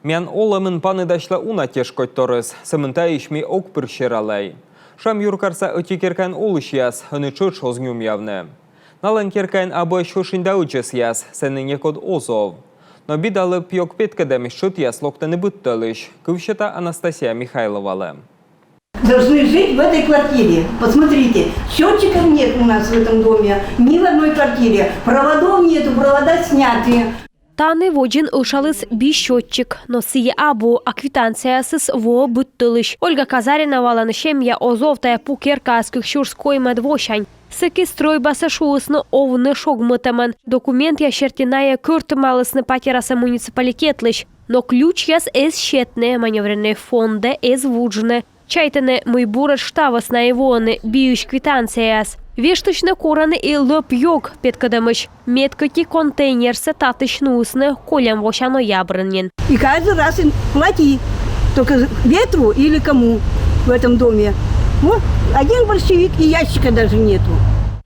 Мян оламын паны дашла уна тешкот торыс, сымынта ишми ок пыршералай. Шам юркарса отекеркан олыш яс, хыны чоч озгнюм явны. Налан керкан абы шошинда учес яс, сенен екот озов. Но бидалы пьёк петкадами шут яс локтаны бытталыш, кывщата Анастасия Михайловала. Должны жить в этой квартире. Посмотрите, счетчиков нет у нас в этом доме, ни в одной квартире. Проводов нету, провода сняты. Таны воджин ушалыс бищотчик, но сие абу, а квитанция сыс во быттылыш. Ольга Казарина валаны шемья озовтая пукерка скыхшурской медвошань. Сыки стройбасы шуысны овны шогмытымын. Документ яшертиная кыртымалысны патерасы муниципалитетлыш. Но ключ яс эс щетне маневренные фонды эс вуджны. Чайтаны мой бурат штавас на ивоны, биющ квитанцияс. Вешточны кораны и лоп йог петкадамыш. Меткоти контейнер сетатышнусны колям вошано ябрынен. И каждый раз им плати. Только ветру или кому в этом доме. Вот один борщевик и ящика даже нету.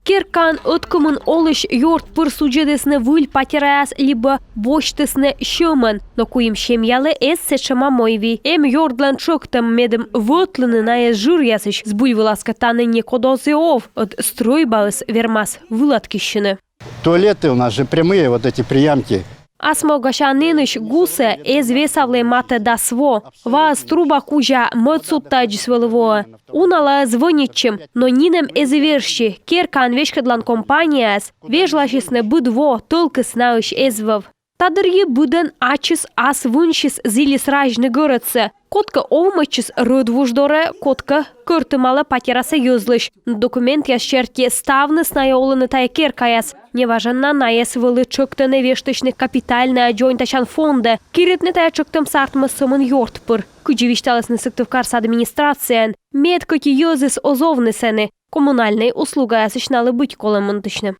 Керкан откумын олыш йорт пырсуджедесны выль патераяс либо боштесны шумын, но куим шемьялы эс сечама мойви. Йордлан чоктам медем вотлыны на эс жир ясыш с бульвыласка таны не кодозеов от стройбалыс вермас вылаткищины. Туалеты у нас же прямые, вот эти приямки. Асмогашаныныш гусе эз весавле мате дасво. Вас труба кужа мыцутадж свелво. Унала звонитчем, но нинем эзверщи. Керкан вешкадлан компанияс. Вежлашисне будво, только знауш эзвов. Тадырьи буден ачис ас вуншис зилис ражны городце. Котка овмачис рудвуждоре, котка кыртымала патераса юзлыш. Документ ящерти ставны снайолыны тая керкаяс. Неважанна наес вылы чоктаны вешточных капитальны аджойнтачан фонды. Киритны тая чоктым сартмы сымын йортпыр. Куджевишталысны сыктывкарс администрациян. Медкоти юзыс озовны сены. Коммунальной услуга ясычналы быть колымынтышны.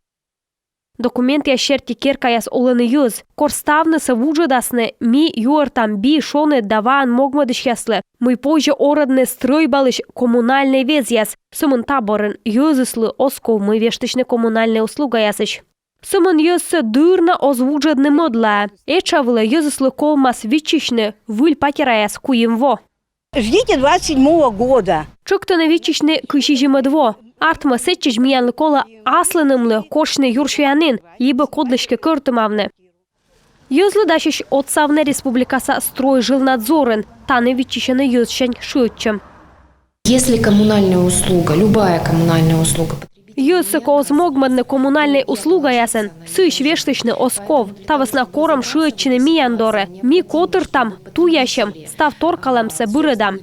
Документ ящерти керкаяс олыны юз. Корставнысы вуджадасны ми юртам би шоны даван могмадыш яслы. Мы позже ородны стройбалыш коммунальный вез яс. Сымын таборын юзыслы осков мы вештычны коммунальный услуга ясыш. Сымын юзсы дырна озвуджадны модла. Эчавлы юзыслы колмас вичишны выль патераяс куимво. Ждите 27-го года. Чоктаны вичишны кышижимадво. Артма сетчиж миянлы кола аслынымлы кошны юршуянын, либо кодлышке кыртымавны. Юзлы дашиш отсавны республикаса строй жилнадзорын, таны вичишаны юзшань шутчым. Если коммунальная услуга, любая коммунальная услуга, Юзсы козмогмадны коммунальной услуга ясен, сыш вештычны осков, тавасна корам шутчыны мияндоры, ми котыр там, туящем, став торкаламсы бырыдам.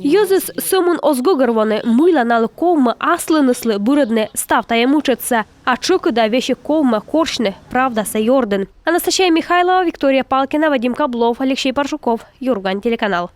Юзыс сымын озгогырваны, мыла налы ковмы аслыныслы бырыдны став таямучатся, а чукыда вещи ковмы коршны, правда сайордын. Анастасия Михайлова, Виктория Палкина, Вадим Каблов, Алексей Паршуков, Юрган, телеканал.